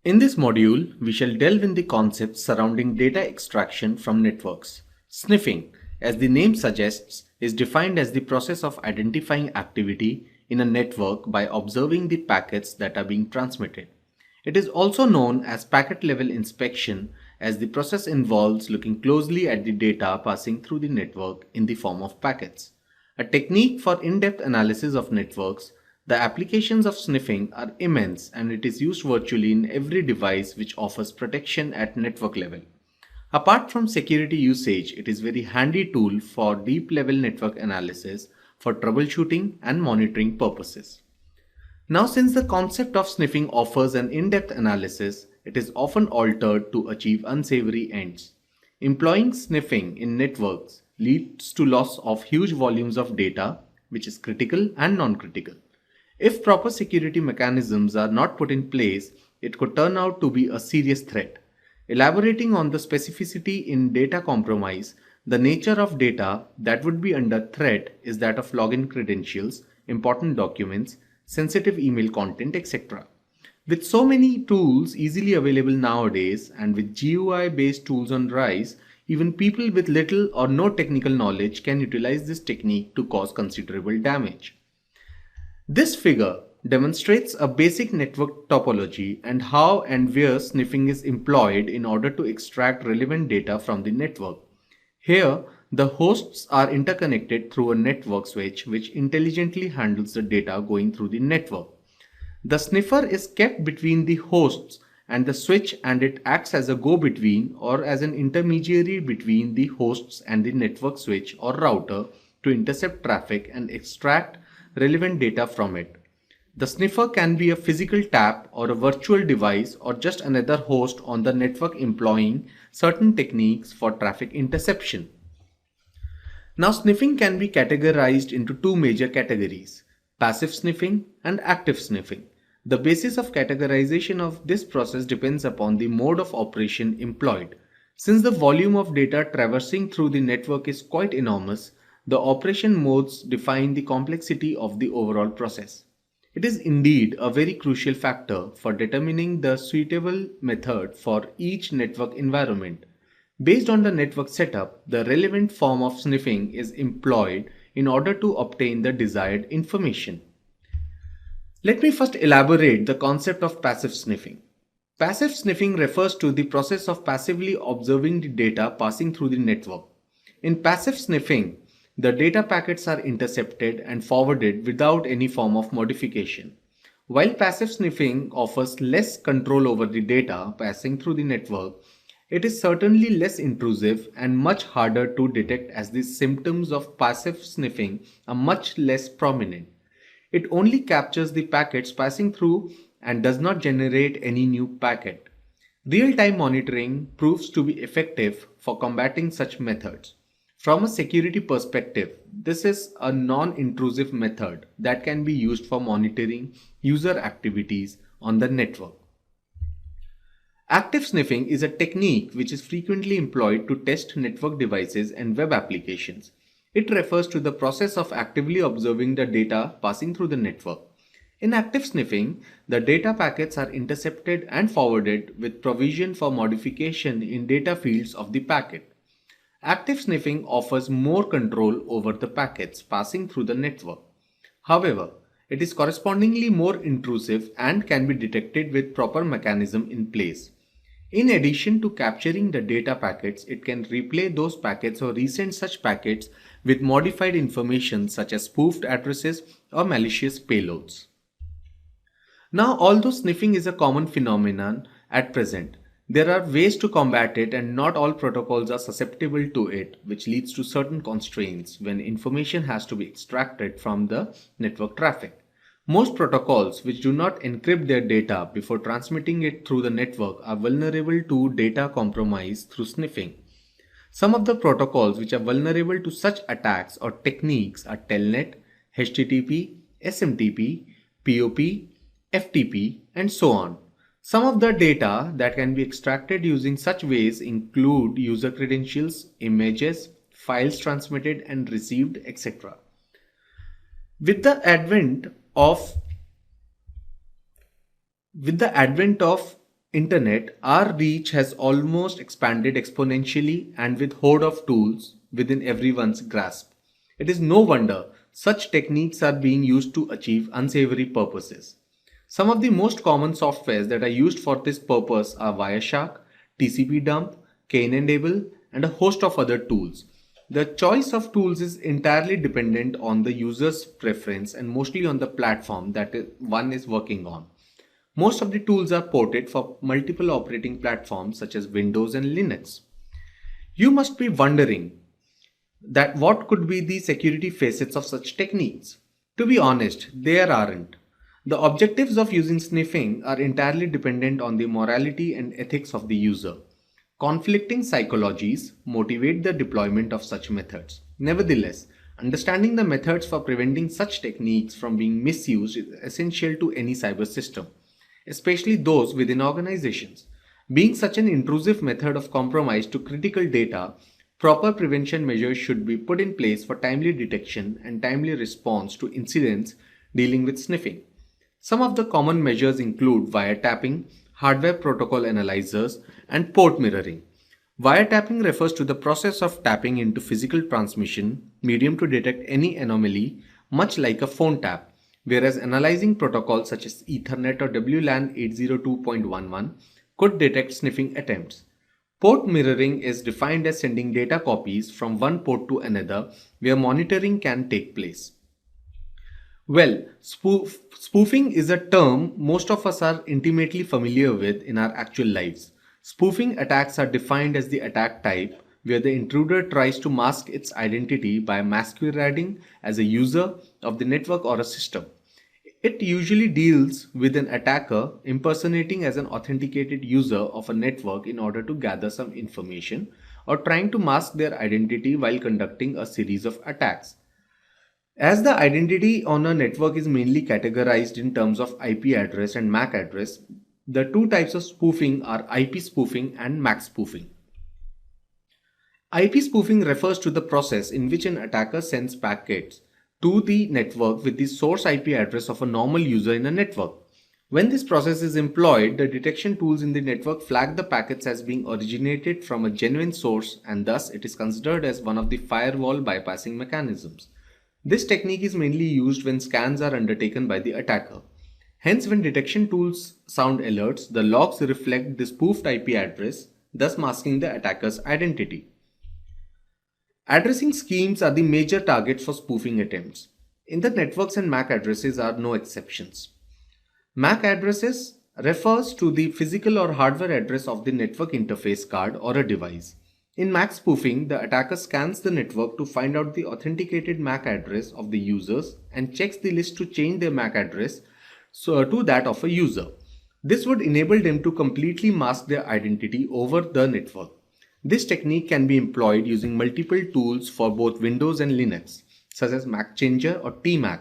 In this module, we shall delve in the concepts surrounding data extraction from networks. Sniffing, as the name suggests, is defined as the process of identifying activity in a network by observing the packets that are being transmitted. It is also known as packet level inspection, as the process involves looking closely at the data passing through the network in the form of packets. A technique for in-depth analysis of networks, the applications of sniffing are immense and it is used virtually in every device which offers protection at network level. Apart from security usage, it is a very handy tool for deep level network analysis for troubleshooting and monitoring purposes. Now, since the concept of sniffing offers an in-depth analysis, it is often altered to achieve unsavory ends. Employing sniffing in networks leads to loss of huge volumes of data, which is critical and non-critical. If proper security mechanisms are not put in place, it could turn out to be a serious threat. Elaborating on the specificity in data compromise, the nature of data that would be under threat is that of login credentials, important documents, sensitive email content, etc. With so many tools easily available nowadays and with GUI based tools on rise, even people with little or no technical knowledge can utilize this technique to cause considerable damage. This figure demonstrates a basic network topology and how and where sniffing is employed in order to extract relevant data from the network. Here, the hosts are interconnected through a network switch which intelligently handles the data going through the network. The sniffer is kept between the hosts and the switch and it acts as a go-between or as an intermediary between the hosts and the network switch or router to intercept traffic and extract relevant data from it. The sniffer can be a physical tap or a virtual device or just another host on the network employing certain techniques for traffic interception. Now, sniffing can be categorized into two major categories: passive sniffing and active sniffing. The basis of categorization of this process depends upon the mode of operation employed. Since the volume of data traversing through the network is quite enormous, the operation modes define the complexity of the overall process. It is indeed a very crucial factor for determining the suitable method for each network environment. Based on the network setup, the relevant form of sniffing is employed in order to obtain the desired information. Let me first elaborate the concept of passive sniffing. Passive sniffing refers to the process of passively observing the data passing through the network. In passive sniffing, the data packets are intercepted and forwarded without any form of modification. While passive sniffing offers less control over the data passing through the network, it is certainly less intrusive and much harder to detect as the symptoms of passive sniffing are much less prominent. It only captures the packets passing through and does not generate any new packet. Real-time monitoring proves to be effective for combating such methods. From a security perspective, this is a non-intrusive method that can be used for monitoring user activities on the network. Active sniffing is a technique which is frequently employed to test network devices and web applications. It refers to the process of actively observing the data passing through the network. In active sniffing, the data packets are intercepted and forwarded with provision for modification in data fields of the packet. Active sniffing offers more control over the packets passing through the network. However, it is correspondingly more intrusive and can be detected with proper mechanism in place. In addition to capturing the data packets, it can replay those packets or resend such packets with modified information such as spoofed addresses or malicious payloads. Now, although sniffing is a common phenomenon at present, there are ways to combat it and not all protocols are susceptible to it, which leads to certain constraints when information has to be extracted from the network traffic. Most protocols which do not encrypt their data before transmitting it through the network are vulnerable to data compromise through sniffing. Some of the protocols which are vulnerable to such attacks or techniques are Telnet, HTTP, SMTP, POP, FTP, and so on. Some of the data that can be extracted using such ways include user credentials, images, files transmitted and received, etc. With the advent of internet, our reach has almost expanded exponentially and with horde of tools within everyone's grasp. It is no wonder such techniques are being used to achieve unsavory purposes. Some of the most common softwares that are used for this purpose are Wireshark, TCP dump, Canenable, and a host of other tools. The choice of tools is entirely dependent on the user's preference and mostly on the platform that one is working on. Most of the tools are ported for multiple operating platforms such as Windows and Linux. You must be wondering that what could be the security facets of such techniques. To be honest, there aren't. The objectives of using sniffing are entirely dependent on the morality and ethics of the user. Conflicting psychologies motivate the deployment of such methods. Nevertheless, understanding the methods for preventing such techniques from being misused is essential to any cyber system, especially those within organizations. Being such an intrusive method of compromise to critical data, proper prevention measures should be put in place for timely detection and timely response to incidents dealing with sniffing. Some of the common measures include wiretapping, hardware protocol analyzers, and port mirroring. Wiretapping refers to the process of tapping into physical transmission medium to detect any anomaly, much like a phone tap, whereas analyzing protocols such as Ethernet or WLAN 802.11 could detect sniffing attempts. Port mirroring is defined as sending data copies from one port to another where monitoring can take place. Well, spoofing is a term most of us are intimately familiar with in our actual lives. Spoofing attacks are defined as the attack type where the intruder tries to mask its identity by masquerading as a user of the network or a system. It usually deals with an attacker impersonating as an authenticated user of a network in order to gather some information or trying to mask their identity while conducting a series of attacks. As the identity on a network is mainly categorized in terms of IP address and MAC address, the two types of spoofing are IP spoofing and MAC spoofing. IP spoofing refers to the process in which an attacker sends packets to the network with the source IP address of a normal user in a network. When this process is employed, the detection tools in the network flag the packets as being originated from a genuine source, and thus it is considered as one of the firewall bypassing mechanisms. This technique is mainly used when scans are undertaken by the attacker. Hence, when detection tools sound alerts, the logs reflect the spoofed IP address, thus masking the attacker's identity. Addressing schemes are the major targets for spoofing attempts. In the networks and MAC addresses are no exceptions. MAC addresses refers to the physical or hardware address of the network interface card or a device. In MAC spoofing, the attacker scans the network to find out the authenticated MAC address of the users and checks the list to change their MAC address to that of a user. This would enable them to completely mask their identity over the network. This technique can be employed using multiple tools for both Windows and Linux, such as MAC Changer or TMAC.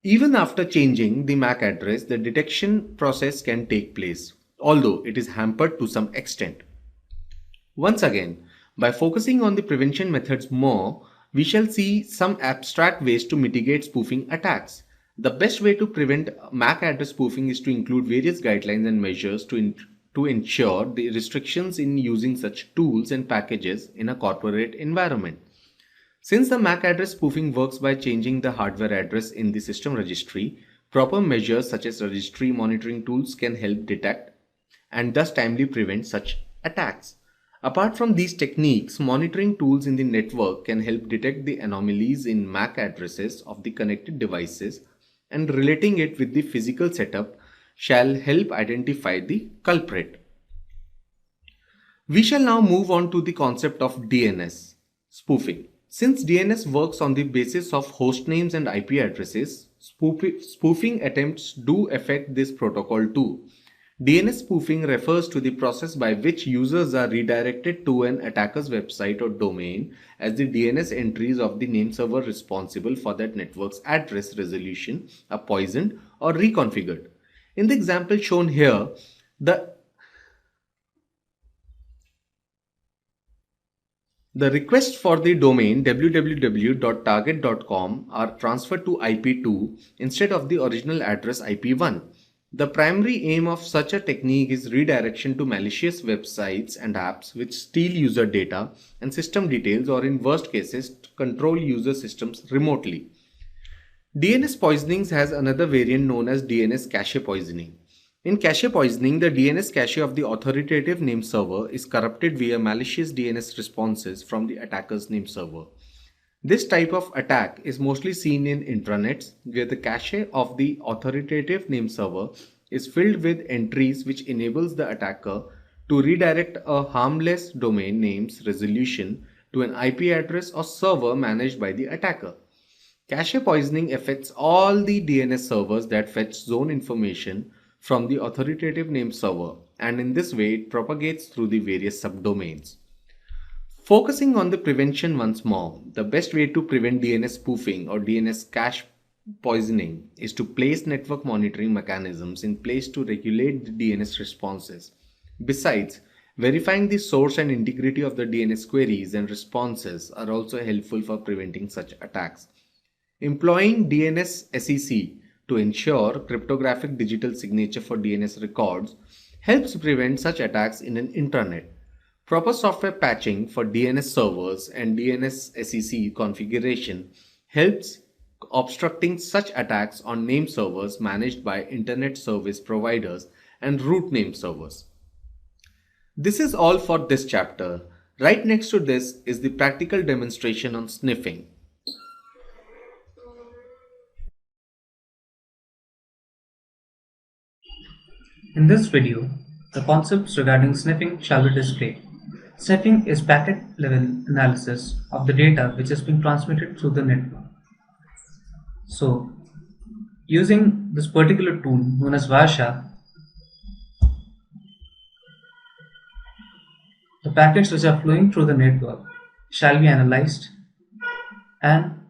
Even after changing the MAC address, the detection process can take place, although it is hampered to some extent. Once again, by focusing on the prevention methods more, we shall see some abstract ways to mitigate spoofing attacks. The best way to prevent MAC address spoofing is to include various guidelines and measures to ensure the restrictions in using such tools and packages in a corporate environment. Since the MAC address spoofing works by changing the hardware address in the system registry, proper measures such as registry monitoring tools can help detect and thus timely prevent such attacks. Apart from these techniques, monitoring tools in the network can help detect the anomalies in MAC addresses of the connected devices, and relating it with the physical setup shall help identify the culprit. We shall now move on to the concept of DNS spoofing. Since DNS works on the basis of host names and IP addresses, spoofing attempts do affect this protocol too. DNS spoofing refers to the process by which users are redirected to an attacker's website or domain as the DNS entries of the name server responsible for that network's address resolution are poisoned or reconfigured. In the example shown here, the requests for the domain www.target.com are transferred to IP2 instead of the original address IP1. The primary aim of such a technique is redirection to malicious websites and apps which steal user data and system details, or in worst cases control user systems remotely. DNS poisoning has another variant known as DNS cache poisoning. In cache poisoning, the DNS cache of the authoritative name server is corrupted via malicious DNS responses from the attacker's name server. This type of attack is mostly seen in intranets, where the cache of the authoritative name server is filled with entries which enables the attacker to redirect a harmless domain name's resolution to an IP address or server managed by the attacker. Cache poisoning affects all the DNS servers that fetch zone information from the authoritative name server, and in this way it propagates through the various subdomains. Focusing on the prevention once more, the best way to prevent DNS spoofing or DNS cache poisoning is to place network monitoring mechanisms in place to regulate the DNS responses. Besides, verifying the source and integrity of the DNS queries and responses are also helpful for preventing such attacks. Employing DNS SEC to ensure cryptographic digital signature for DNS records helps prevent such attacks in an intranet. Proper software patching for DNS servers and DNS SEC configuration helps obstructing such attacks on name servers managed by internet service providers and root name servers. This is all for this chapter. Right next to this is the practical demonstration on sniffing. In this video, the concepts regarding sniffing shall be displayed. Sniffing is packet level analysis of the data which is being transmitted through the network. So, using this particular tool known as Wireshark, the packets which are flowing through the network shall be analyzed, and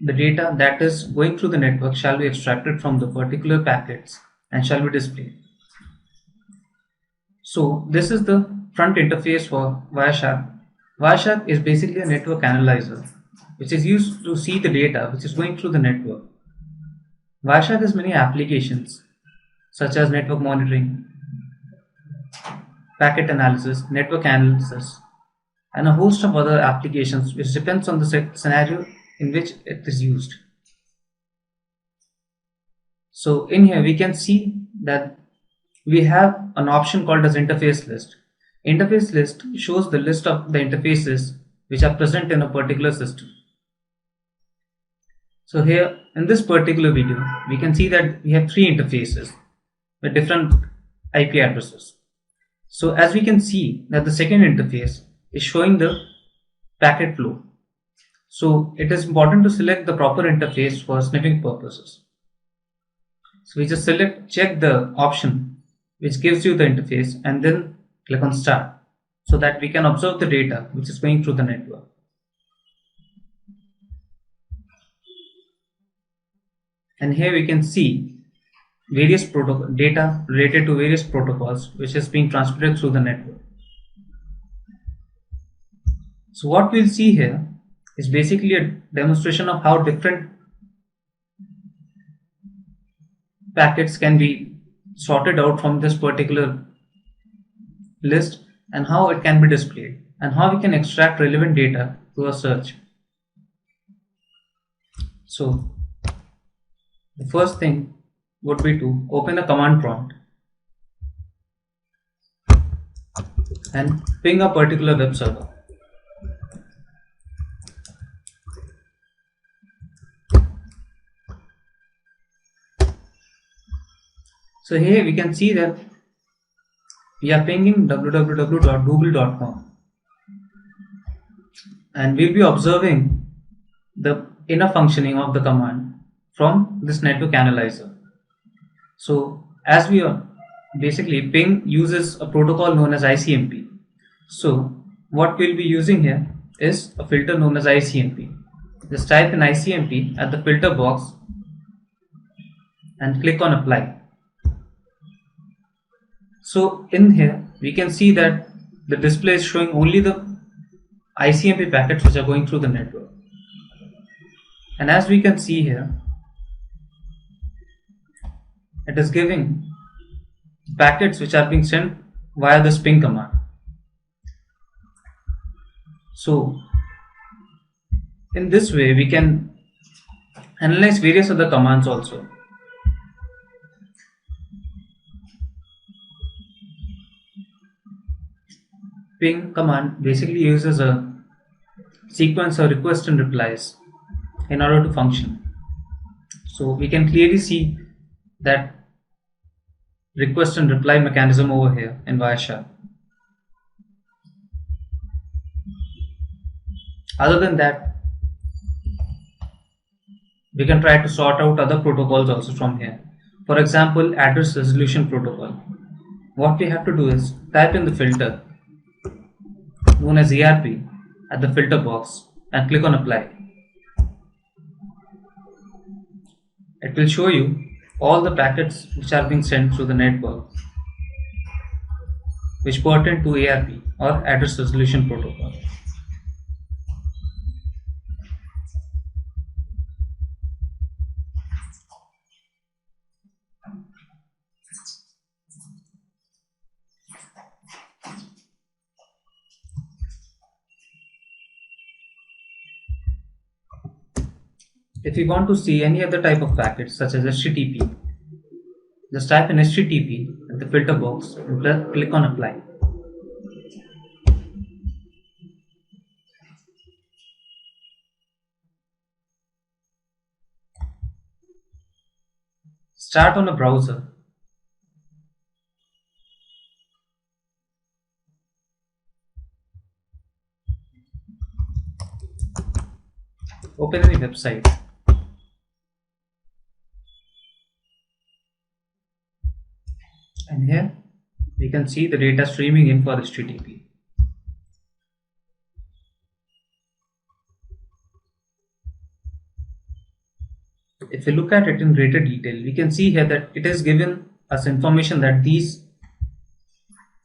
the data that is going through the network shall be extracted from the particular packets and shall be displayed. So this is the front interface for Wireshark. Wireshark is basically a network analyzer which is used to see the data which is going through the network. Wireshark has many applications such as network monitoring, packet analysis, network analysis, and a host of other applications which depends on the scenario in which it is used. So in here we can see that we have an option called as interface list. Interface list shows the list of the interfaces which are present in a particular system. So here in this particular video we can see that we have three interfaces with different IP addresses. So as we can see that the second interface is showing the packet flow. So it is important to select the proper interface for sniffing purposes. So we just check the option which gives you the interface and then click on start so that we can observe the data which is going through the network. And here we can see various data related to various protocols which is being transmitted through the network. So what we'll see here is basically a demonstration of how different packets can be sorted out from this particular list and how it can be displayed and how we can extract relevant data to a search. So the first thing would be to open a command prompt and ping a particular web server. So here we can see that we are pinging www.google.com and we'll be observing the inner functioning of the command from this network analyzer. So as we are basically ping uses a protocol known as ICMP. So what we'll be using here is a filter known as ICMP. Just type in ICMP at the filter box and click on apply. So in here we can see that the display is showing only the ICMP packets which are going through the network. And as we can see here, it is giving packets which are being sent via the ping command. So in this way we can analyze various other commands also. Ping command basically uses a sequence of requests and replies in order to function. So we can clearly see that request and reply mechanism over here in Wireshark. Other than that, we can try to sort out other protocols also from here. For example, address resolution protocol. What we have to do is type in the filter known as ERP at the filter box and click on apply. It will show you all the packets which are being sent through the network which pertain to ARP or address resolution protocol. If you want to see any other type of packets such as HTTP, just type in HTTP at the filter box and click on apply. Start on a browser. Open any website. And here we can see the data streaming in for HTTP. If we look at it in greater detail, we can see here that it has given us information that these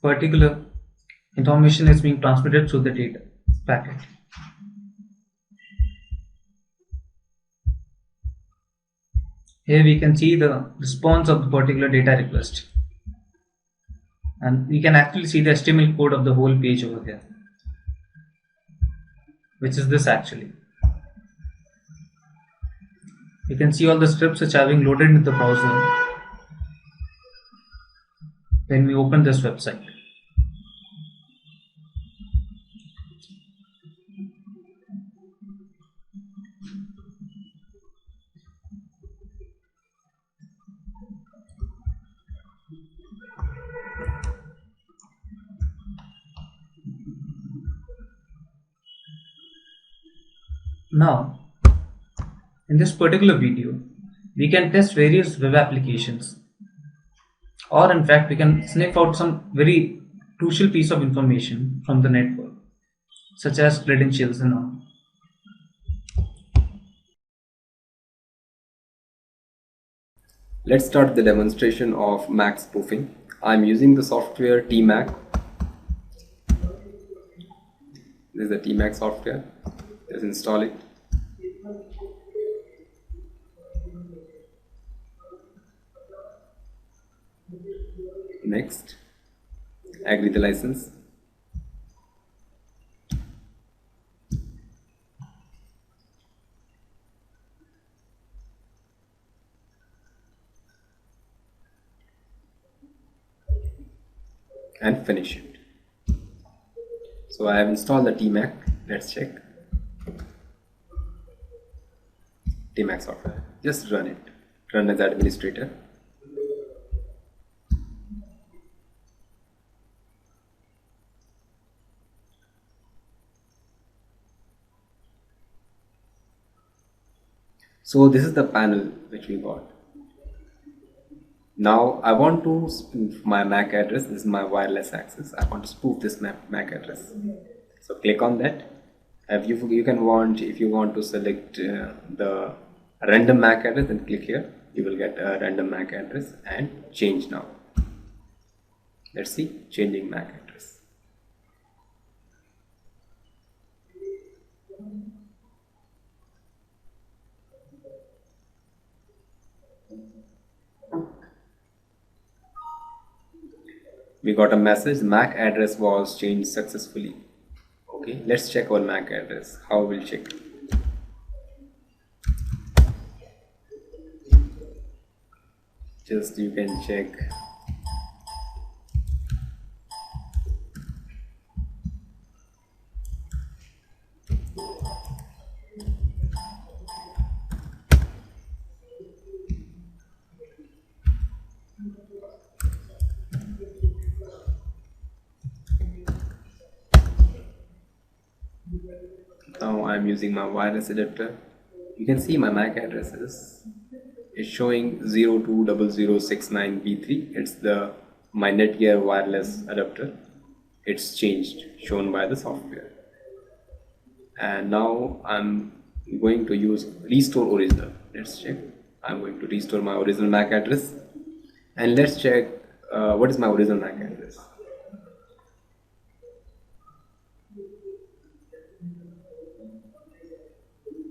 particular information is being transmitted through the data packet. Here we can see the response of the particular data request, and we can actually see the HTML code of the whole page over here, which is this actually. You can see all the scripts which are being loaded into the browser when we open this website. Now, in this particular video, we can test various web applications, or in fact, we can sniff out some very crucial piece of information from the network, such as credentials and all. Let's start the demonstration of Mac spoofing. I'm using the software Tmac. This is the Tmac software. Let's install it. Next, agree the license. And finish it. So I have installed the Tmac. Let's check. Tmac software. Just run it. Run as administrator. So this is the panel which we got. Now I want to spoof my MAC address. This is my wireless access. I want to spoof this MAC address. So click on that. If you want to select the random MAC address, then click here. You will get a random MAC address and change now. Let's see, changing MAC address. we got a message, MAC address was changed successfully. Okay, let's check our MAC address. How we'll check? Just you can check. Now I'm using my wireless adapter. You can see my MAC address is showing 020069B3. It's my Netgear wireless adapter. It's changed, shown by the software. And now I'm going to use restore original. Let's check. I'm going to restore my original MAC address, and let's check what is my original MAC address.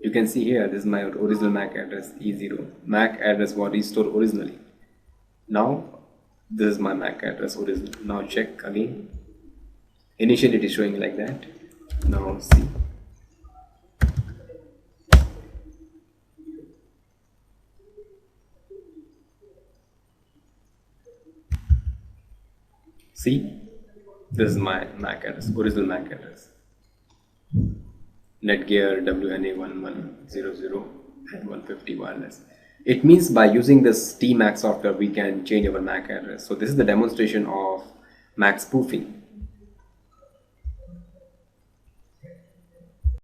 You can see here, this is my original MAC address, E0. MAC address was restored originally. Now this is my MAC address original. Now check again. Initially it is showing like that. Now see. See, this is my MAC address, original MAC address. Netgear WNA1100 and 150 wireless. It means by using this TMAC software, we can change our MAC address. So this is the demonstration of MAC spoofing.